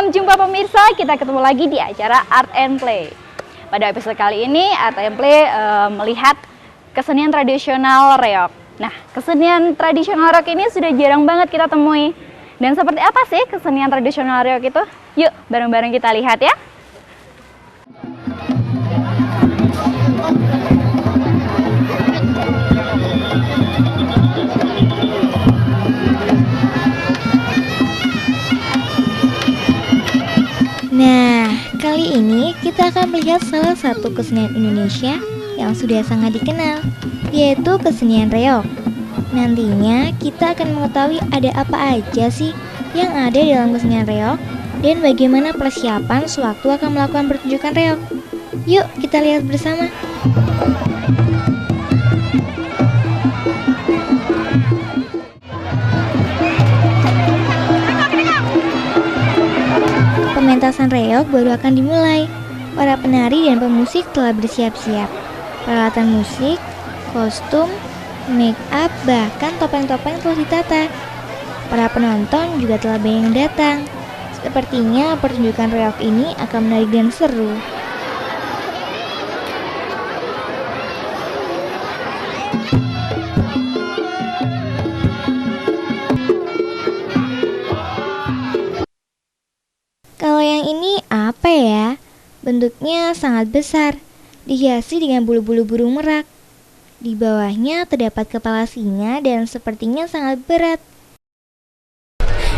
Salam jumpa pemirsa, kita ketemu lagi di acara Art and Play. Pada episode kali ini Art and Play melihat kesenian tradisional reog. Nah, kesenian tradisional reog ini sudah jarang banget kita temui. Dan seperti apa sih kesenian tradisional reog itu? Yuk, bareng-bareng kita lihat ya. Nah, kali ini kita akan melihat salah satu kesenian Indonesia yang sudah sangat dikenal, yaitu kesenian reog. Nantinya kita akan mengetahui ada apa aja sih yang ada dalam kesenian reog dan bagaimana persiapan sewaktu akan melakukan pertunjukan reog. Yuk kita lihat bersama. Pementasan reog baru akan dimulai. Para penari dan pemusik telah bersiap-siap. Peralatan musik, kostum, make up, bahkan topeng-topeng telah ditata. Para penonton juga telah banyak yang datang. Sepertinya pertunjukan reog ini akan menarik dan seru. Kalau yang ini apa ya? Bentuknya sangat besar, dihiasi dengan bulu-bulu burung merak. Di bawahnya terdapat kepala singa dan sepertinya sangat berat.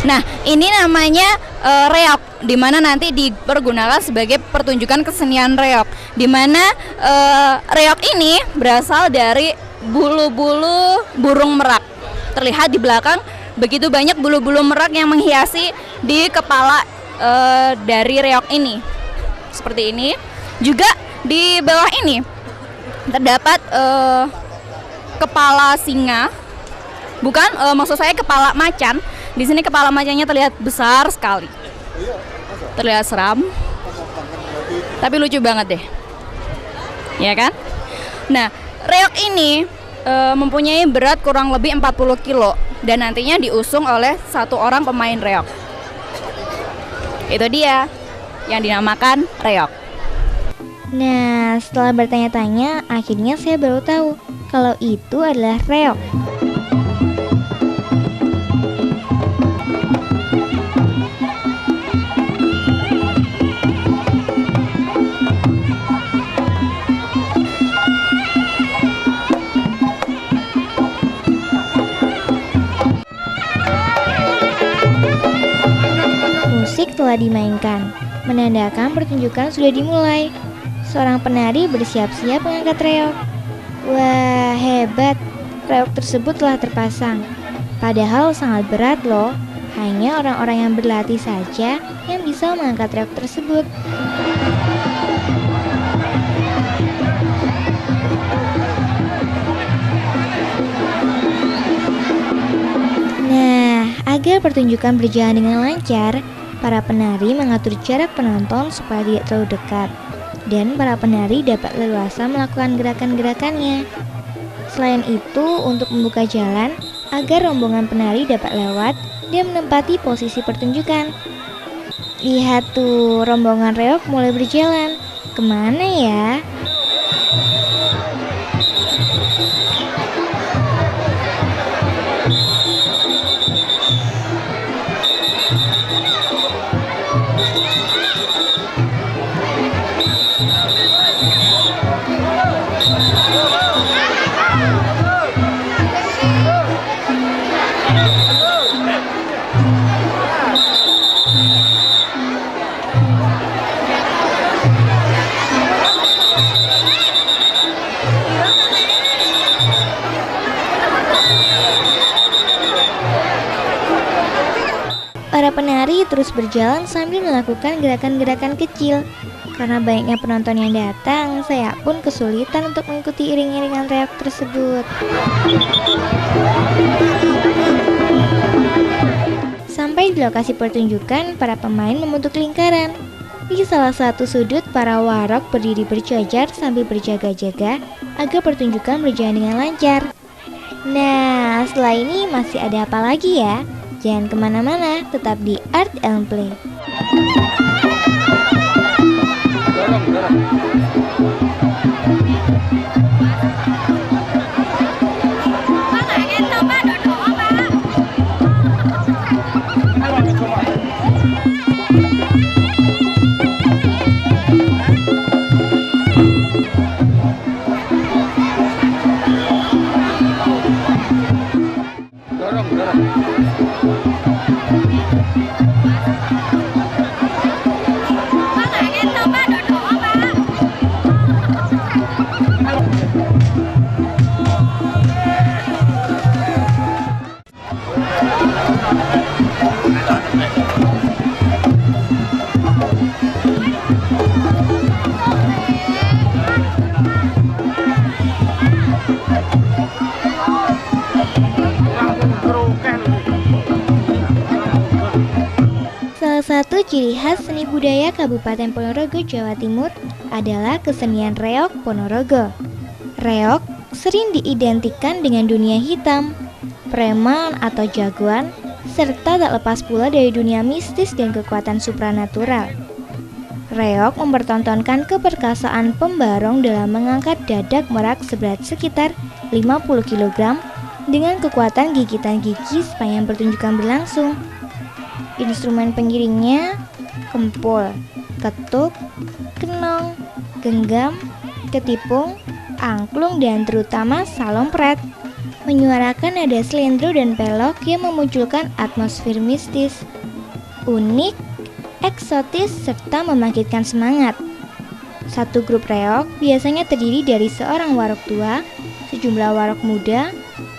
Nah, ini namanya reog, di mana nanti dipergunakan sebagai pertunjukan kesenian reog. Di mana reog ini berasal dari bulu-bulu burung merak. Terlihat di belakang begitu banyak bulu-bulu merak yang menghiasi di kepala dari reog ini. Seperti ini. Juga di bawah ini terdapat kepala singa. Bukan, maksud saya kepala macan. Di sini kepala macannya terlihat besar sekali. Terlihat seram. Tapi lucu banget deh. Ya kan? Nah, reog ini mempunyai berat kurang lebih 40 kilo dan nantinya diusung oleh satu orang pemain reog. Itu dia yang dinamakan reog. Nah, setelah bertanya-tanya, akhirnya saya baru tahu kalau itu adalah reog. Musik telah dimainkan, menandakan pertunjukan sudah dimulai. Seorang penari bersiap-siap mengangkat reog. Wah, hebat. Reog tersebut telah terpasang. Padahal sangat berat loh. Hanya orang-orang yang berlatih saja yang bisa mengangkat reog tersebut. Nah, agar pertunjukan berjalan dengan lancar, para penari mengatur jarak penonton supaya tidak terlalu dekat, dan para penari dapat leluasa melakukan gerakan-gerakannya. Selain itu, untuk membuka jalan agar rombongan penari dapat lewat dan menempati posisi pertunjukan. Lihat tuh, rombongan reog mulai berjalan. Kemana ya? Para penari terus berjalan sambil melakukan gerakan-gerakan kecil. Karena banyaknya penonton yang datang, saya pun kesulitan untuk mengikuti iring-iringan reog tersebut. Sampai di lokasi pertunjukan, para pemain membentuk lingkaran. Di salah satu sudut, para warog berdiri berjajar sambil berjaga-jaga agar pertunjukan berjalan dengan lancar. Nah, setelah ini masih ada apa lagi ya? Jangan kemana-mana, tetap di Art and Play. Salah satu ciri khas seni budaya Kabupaten Ponorogo, Jawa Timur adalah kesenian reog Ponorogo. Reog sering diidentikan dengan dunia hitam, preman atau jagoan, serta tak lepas pula dari dunia mistis dan kekuatan supranatural. Reog mempertontonkan keperkasaan pembarong dalam mengangkat dadak merak seberat sekitar 50 kg dengan kekuatan gigitan gigi sepanjang pertunjukan berlangsung. Instrumen pengiringnya kempul, ketuk, kenong, genggam, ketipung, angklung, dan terutama salompret, menyuarakan nada slendro dan pelok yang memunculkan atmosfer mistis, unik, eksotis, serta membangkitkan semangat. Satu grup reog biasanya terdiri dari seorang warog tua, sejumlah warog muda,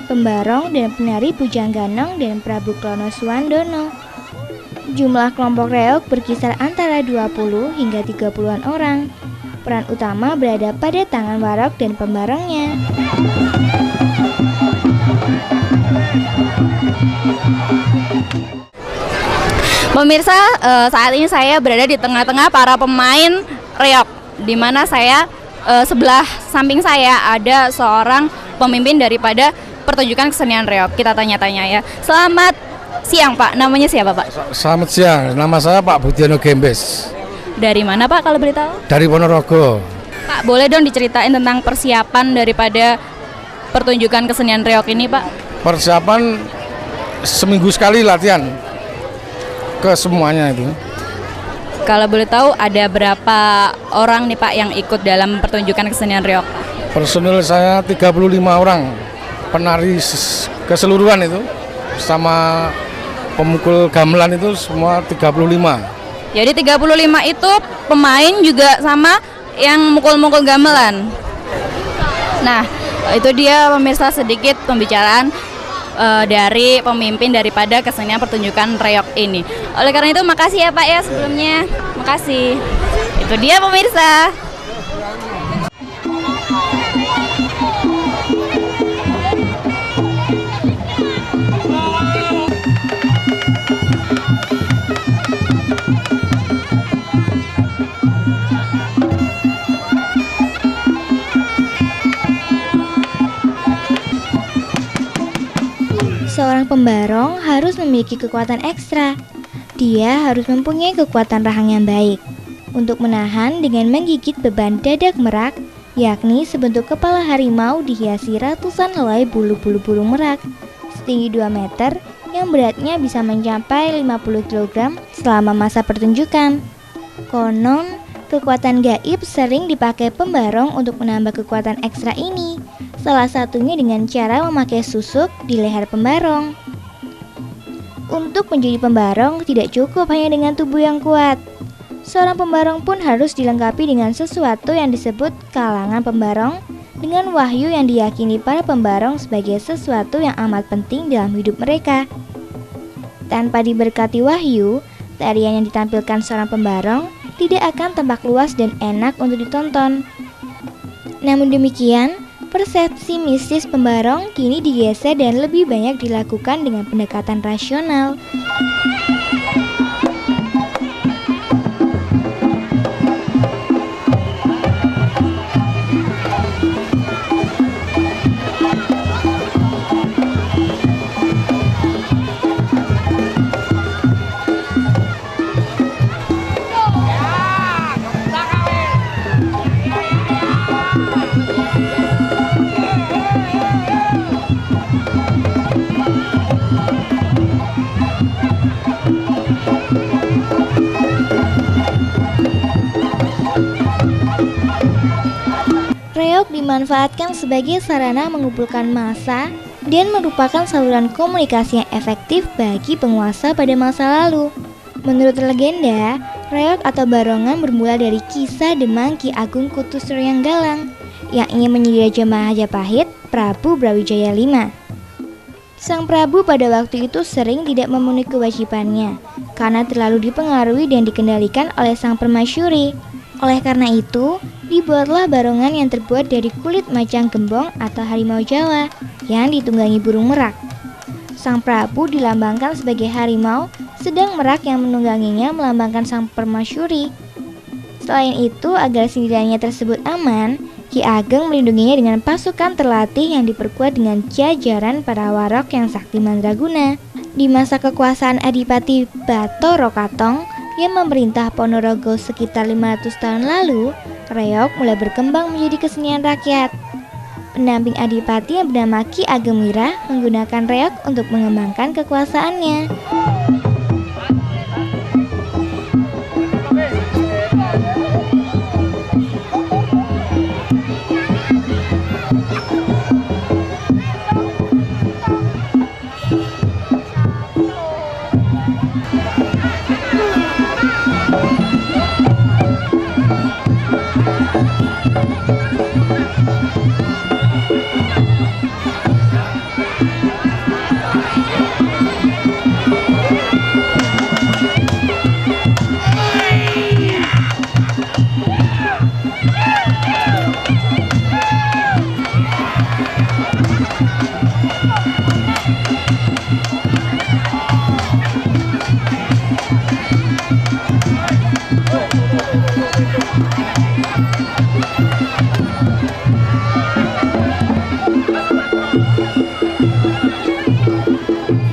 pembarong, dan penari Pujangganong dan Prabu Klono Suwandono. Jumlah kelompok reog berkisar antara 20 hingga 30-an orang. Peran utama berada pada tangan warog dan pembarongnya. Pemirsa, saat ini saya berada di tengah-tengah para pemain reog, di mana saya sebelah samping saya ada seorang pemimpin daripada pertunjukan kesenian reog. Kita tanya-tanya ya. Selamat siang Pak, namanya siapa Pak? Selamat siang, nama saya Pak Budiono Gembes. Dari mana Pak kalau beritahu? Dari Ponorogo. Pak, boleh dong diceritain tentang persiapan daripada pertunjukan kesenian reog ini Pak? Persiapan seminggu sekali latihan ke semuanya itu. Kalau boleh tahu ada berapa orang nih Pak yang ikut dalam pertunjukan kesenian reog? Personil saya 35 orang, penari keseluruhan itu, sama pemukul gamelan itu semua 35. Jadi 35 itu pemain juga sama yang mukul-mukul gamelan. Nah, itu dia pemirsa sedikit pembicaraan dari pemimpin daripada kesenian pertunjukan reog ini. Oleh karena itu makasih ya Pak ya sebelumnya. Makasih. Itu dia pemirsa. Seorang pembarong harus memiliki kekuatan ekstra. Dia harus mempunyai kekuatan rahang yang baik untuk menahan dengan menggigit beban dadak merak, yakni sebentuk kepala harimau dihiasi ratusan helai bulu-bulu burung merak setinggi 2 meter yang beratnya bisa mencapai 50 kg selama masa pertunjukan. Konon, kekuatan gaib sering dipakai pembarong untuk menambah kekuatan ekstra ini. Salah satunya dengan cara memakai susuk di leher pembarong. Untuk menjadi pembarong tidak cukup hanya dengan tubuh yang kuat. Seorang pembarong pun harus dilengkapi dengan sesuatu yang disebut kalangan pembarong, dengan wahyu yang diyakini para pembarong sebagai sesuatu yang amat penting dalam hidup mereka. Tanpa diberkati wahyu, tarian yang ditampilkan seorang pembarong tidak akan tampak luas dan enak untuk ditonton. Namun demikian, persepsi mistis pembarong kini digeser dan lebih banyak dilakukan dengan pendekatan rasional. Reog dimanfaatkan sebagai sarana mengumpulkan massa dan merupakan saluran komunikasi yang efektif bagi penguasa pada masa lalu. Menurut legenda, reog atau barongan bermula dari kisah Demang Ki Agung Kutu Suryanggalang yang ingin menyindir Majapahit Prabu Brawijaya V. Sang Prabu pada waktu itu sering tidak memenuhi kewajibannya karena terlalu dipengaruhi dan dikendalikan oleh sang permasyuri. Oleh karena itu, dibuatlah barongan yang terbuat dari kulit macan gembong atau harimau Jawa yang ditunggangi burung merak. Sang Prabu dilambangkan sebagai harimau, sedang merak yang menungganginya melambangkan sang permasyuri. Selain itu, agar sindirannya tersebut aman, Ki Ageng melindunginya dengan pasukan terlatih yang diperkuat dengan jajaran para warok yang sakti mandraguna. Di masa kekuasaan Adipati Batara Katong yang memerintah Ponorogo sekitar 500 tahun lalu, reog mulai berkembang menjadi kesenian rakyat. Pendamping Adipati yang bernama Ki Ageng Wira menggunakan reog untuk mengembangkan kekuasaannya.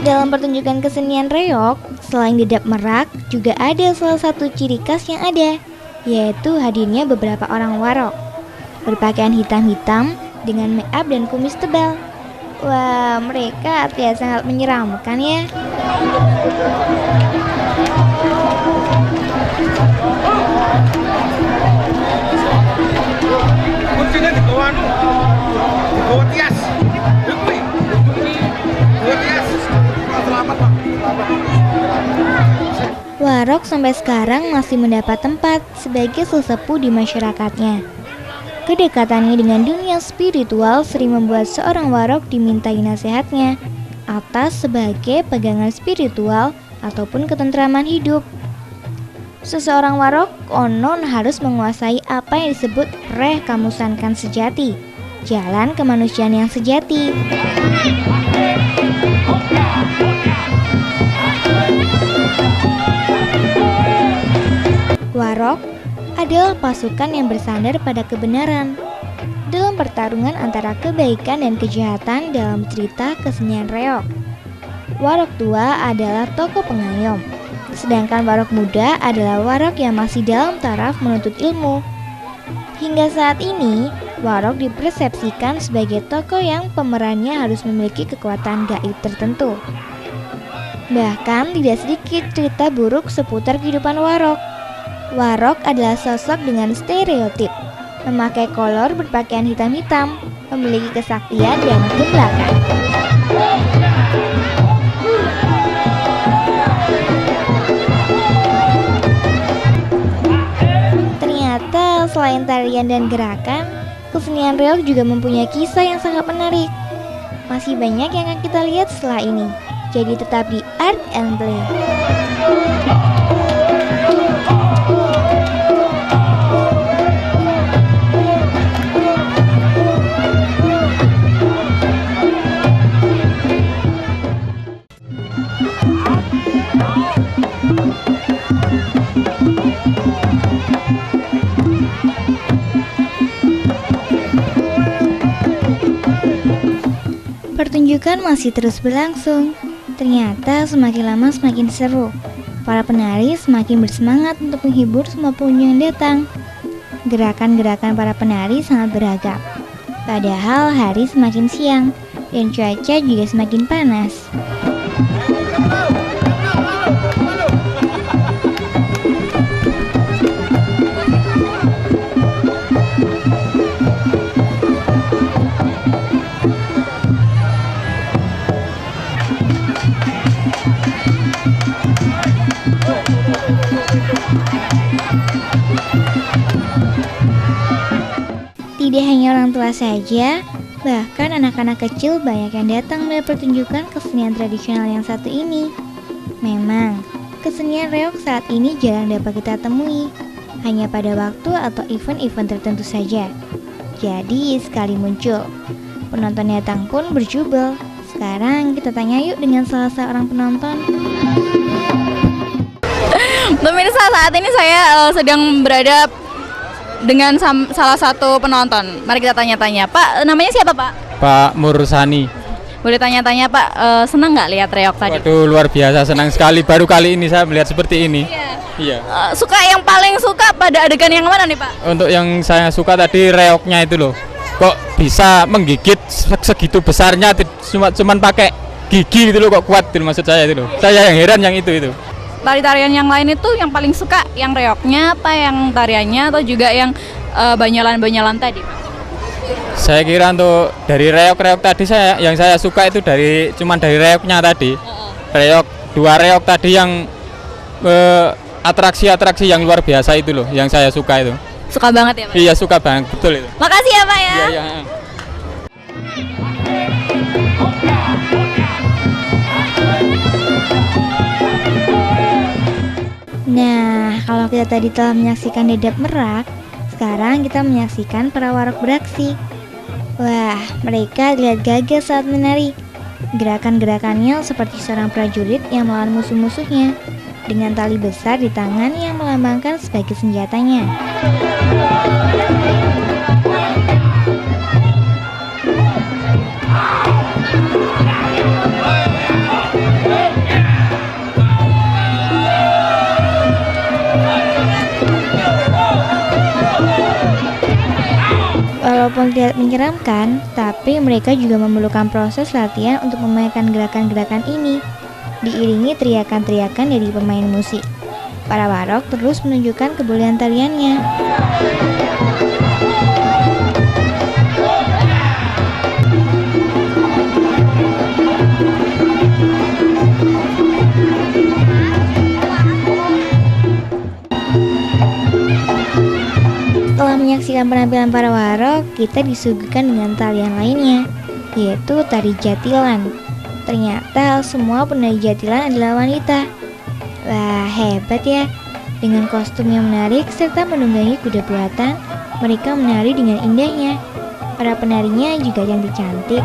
Dalam pertunjukan kesenian reog, selain dedap merak, juga ada salah satu ciri khas yang ada, yaitu hadirnya beberapa orang warok berpakaian hitam-hitam dengan make up dan kumis tebal. Wah, mereka terlihat sangat menyeramkan ya. Warok sampai sekarang masih mendapat tempat sebagai sesepuh di masyarakatnya. Kedekatannya dengan dunia spiritual sering membuat seorang warok dimintai nasihatnya atas sebagai pegangan spiritual ataupun ketentraman hidup. Seseorang warok konon harus menguasai apa yang disebut reh kamusankan sejati, jalan kemanusiaan yang sejati. Warok adalah pasukan yang bersandar pada kebenaran dalam pertarungan antara kebaikan dan kejahatan dalam cerita kesenian reog. Warok tua adalah tokoh pengayom, sedangkan warok muda adalah warok yang masih dalam taraf menuntut ilmu. Hingga saat ini, warok dipersepsikan sebagai tokoh yang pemerannya harus memiliki kekuatan gaib tertentu. Bahkan tidak sedikit cerita buruk seputar kehidupan warok. Warok adalah sosok dengan stereotip, memakai kolor berpakaian hitam-hitam, memiliki kesaktian dan geblakan. Ternyata selain tarian dan gerakan, kesenian reog juga mempunyai kisah yang sangat menarik. Masih banyak yang akan kita lihat setelah ini, jadi tetap di Art and Play. Pertunjukan masih terus berlangsung. Ternyata semakin lama semakin seru. Para penari semakin bersemangat untuk menghibur semua pengunjung yang datang. Gerakan-gerakan para penari sangat beragam. Padahal hari semakin siang dan cuaca juga semakin panas. Tidak hanya orang tua saja, bahkan anak-anak kecil banyak yang datang melihat pertunjukan kesenian tradisional yang satu ini. Memang, kesenian reog saat ini jarang dapat kita temui, hanya pada waktu atau event-event tertentu saja. Jadi, sekali muncul, penonton datang pun berjubel. Sekarang kita tanya yuk dengan salah seorang penonton. Pemirsa, saat ini saya sedang berada dengan salah satu penonton. Mari kita tanya-tanya. Pak, namanya siapa Pak? Pak Mursani. Boleh tanya-tanya Pak, senang nggak lihat reog tadi? Waduh, luar biasa, senang sekali. Baru kali ini saya melihat seperti ini. Iya. Yang paling suka pada adegan yang mana nih Pak? Untuk yang saya suka tadi reognya itu loh. Kok bisa menggigit segitu besarnya, cuman pakai gigi gitu loh, kok kuat itu maksud saya itu loh. Saya yang heran yang itu. Tari-tarian yang lain itu yang paling suka yang reognya apa yang tariannya atau juga yang banyalan-banyalan tadi Pak? Saya kira untuk dari reog tadi yang saya suka itu cuman dari reognya tadi. Dua reog tadi yang atraksi-atraksi yang luar biasa itu loh, yang saya suka itu. Suka banget ya Pak? Iya, suka banget, betul itu. Makasih ya Pak ya. Iya. Nah, kalau kita tadi telah menyaksikan Dadap Merak, sekarang kita menyaksikan para warog beraksi. Wah, mereka terlihat gagah saat menari. Gerakan-gerakannya seperti seorang prajurit yang melawan musuh-musuhnya, dengan tali besar di tangan yang melambangkan sebagai senjatanya. Walaupun tidak menyeramkan, tapi mereka juga memerlukan proses latihan untuk memainkan gerakan-gerakan ini, diiringi teriakan-teriakan dari pemain musik. Para warog terus menunjukkan kebolehan tariannya. Setelah menyaksikan penampilan para warog, kita disuguhkan dengan tarian lainnya, yaitu tari jatilan. Ternyata semua penari jatilan adalah wanita. Wah, hebat ya. Dengan kostum yang menarik serta menunggangi kuda buatan, mereka menari dengan indahnya. Para penarinya juga cantik-cantik.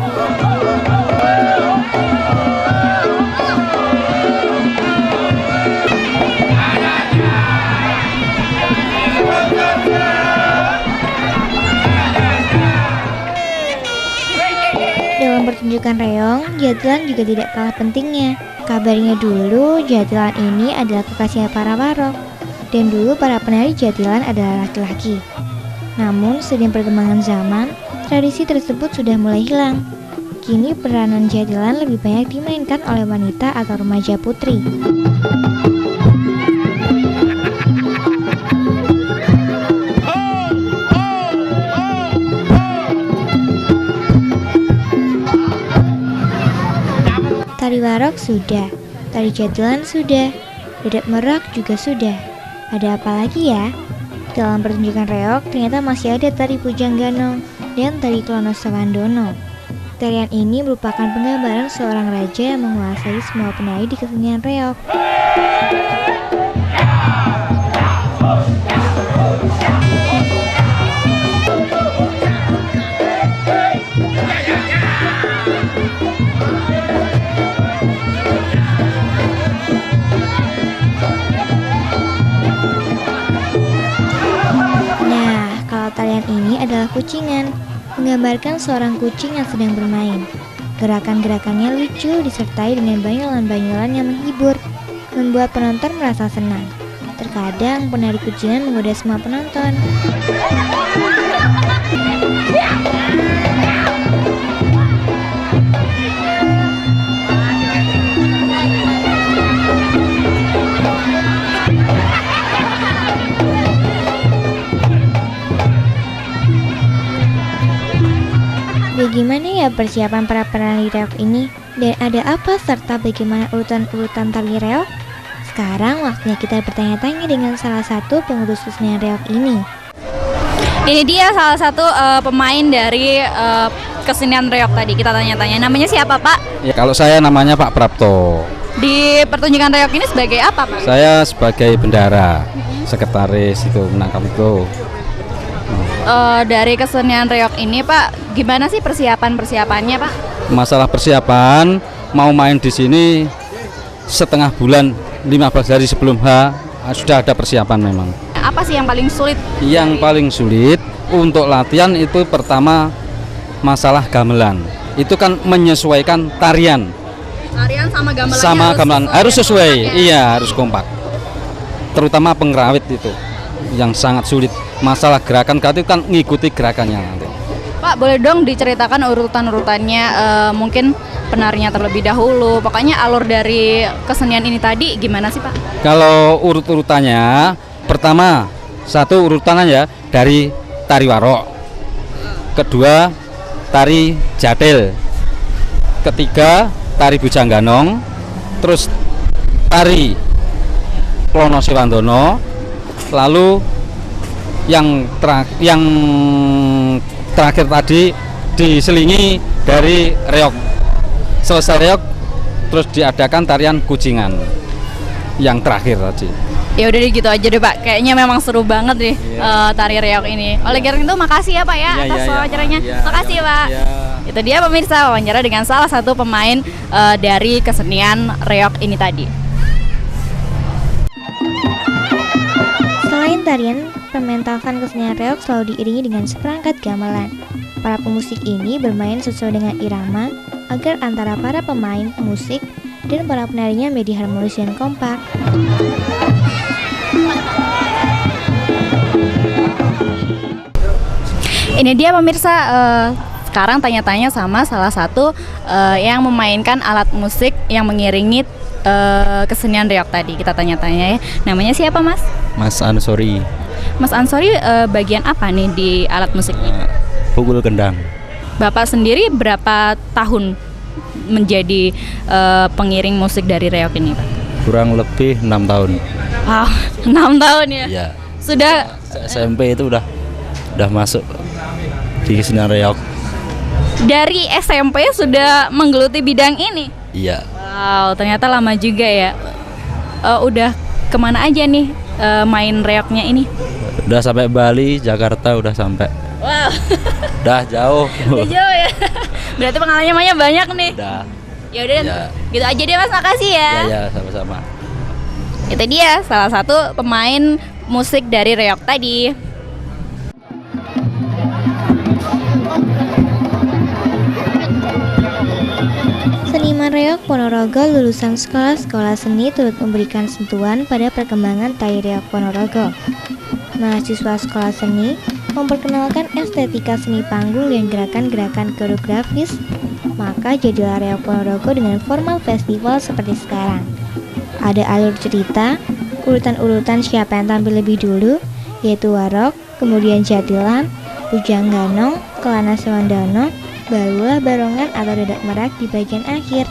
Dalam pertunjukan reog, jatilan juga tidak kalah pentingnya. Kabarnya dulu jatilan ini adalah kekasihnya para warog, dan dulu para penari jatilan adalah laki-laki. Namun seiring perkembangan zaman, tradisi tersebut sudah mulai hilang. Kini peranan jatilan lebih banyak dimainkan oleh wanita atau remaja putri. Tari warog sudah, tari jatilan sudah, Dadap Merak juga sudah. Ada apa lagi ya? Dalam pertunjukan reog ternyata masih ada tari Pujang Ganong dan tari Klono Sawandono. Tarian ini merupakan penggambaran seorang raja yang menguasai semua penari di kesenian reog. Tarian ini adalah kucingan, menggambarkan seorang kucing yang sedang bermain. Gerakan-gerakannya lucu disertai dengan banyolan-banyolan yang menghibur, membuat penonton merasa senang. Terkadang penari kucingan menggoda semua penonton. Bagaimana ya persiapan para penari reog ini? Dan ada apa serta bagaimana urutan-urutan tali reog? Sekarang waktunya kita bertanya-tanya dengan salah satu pengurus kesenian reog ini. Ini dia salah satu pemain dari kesenian reog tadi kita tanya-tanya. Namanya siapa Pak? Ya, kalau saya namanya Pak Prapto. Di pertunjukan reog ini sebagai apa Pak? Saya sebagai bendara, sekretaris itu menangkap itu. Dari kesenian reog ini Pak, gimana sih persiapannya Pak? Masalah persiapan mau main di sini setengah bulan, 15 hari sebelum sudah ada persiapan memang. Apa sih yang paling sulit? Yang paling sulit untuk latihan itu pertama masalah gamelan. Itu kan menyesuaikan tarian. Tarian sama gamelannya Sama gamelan harus sesuai. kompak ya? Iya, harus kompak. Terutama pengrawit itu yang sangat sulit. Masalah gerakan itu kan ngikuti gerakannya nanti. Pak, boleh dong diceritakan urutan-urutannya, mungkin penarinya terlebih dahulu. Pokoknya alur dari kesenian ini tadi gimana sih Pak? Kalau urut-urutannya, pertama satu urutannya ya dari tari warok, kedua tari jadil, ketiga tari bujangganong, terus tari Plono Sewandono, lalu yang terakhir tadi diselingi dari reog. Selesai reog terus diadakan tarian kucingan yang terakhir tadi. Ya udah deh, gitu aja deh Pak. Kayaknya memang seru banget nih tari reog ini. Oleh karena itu makasih ya Pak ya atas wawancaranya. Makasih Pak. Itu dia pemirsa, wawancara dengan salah satu pemain dari kesenian reog ini tadi. Selain tarian, pementasan kesenian reog selalu diiringi dengan seperangkat gamelan. Para pemusik ini bermain sesuai dengan irama agar antara para pemain, musik, dan para penarinya menjadi harmonis dan kompak. Ini dia pemirsa, sekarang tanya-tanya sama salah satu yang memainkan alat musik yang mengiringi kesenian reog tadi. Kita tanya-tanya ya. Namanya siapa Mas? Mas Ansori. Mas Ansori bagian apa nih di alat musik ini? Pukul kendang. Bapak sendiri berapa tahun menjadi pengiring musik dari reog ini Pak? Kurang lebih 6 tahun. Wow, 6 tahun ya? Iya. Sudah SMP itu udah masuk di kesenian reog. dari SMP sudah menggeluti bidang ini? Iya. Wow, ternyata lama juga ya. Udah kemana aja nih main reognya ini? Udah sampai Bali, Jakarta udah sampai. Wow, Udah jauh. udah jauh ya. Berarti pengalamannya banyak nih. Udah. Ya udah, Ya. gitu aja deh Mas, makasih ya. Ya sama-sama. Itu dia salah satu pemain musik dari reog tadi. Seniman reog Ponorogo lulusan sekolah-sekolah seni turut memberikan sentuhan pada perkembangan tari reog Ponorogo. Mahasiswa sekolah seni memperkenalkan estetika seni panggung dan gerakan-gerakan koreografis, maka jadilah reog Ponorogo dengan formal festival seperti sekarang. Ada alur cerita, urutan-urutan siapa yang tampil lebih dulu, yaitu warok, kemudian jadilan, bujangganong, kelana sewandono, barulah barongan atau dadak merak di bagian akhir.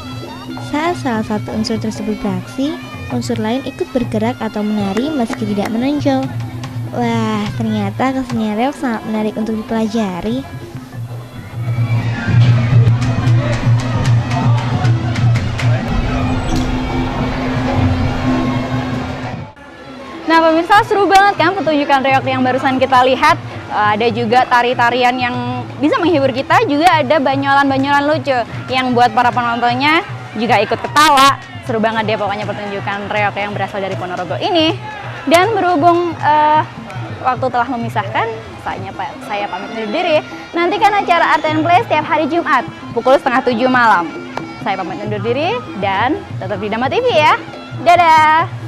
Saat salah satu unsur tersebut beraksi, unsur lain ikut bergerak atau menari meski tidak menonjol. Wah, ternyata kesenian reog sangat menarik untuk dipelajari. Nah pemirsa, seru banget kan pertunjukan reog yang barusan kita lihat. Ada juga tari-tarian yang bisa menghibur kita, juga ada banyolan-banyolan lucu yang buat para penontonnya juga ikut ketawa. Seru banget deh pokoknya pertunjukan reog yang berasal dari Ponorogo ini. Dan berhubung waktu telah memisahkan, saya pamit undur diri. Nantikan acara Art and Play setiap hari Jumat pukul 6:30 malam. Saya pamit undur diri dan tetap di Dama TV ya. Dadah!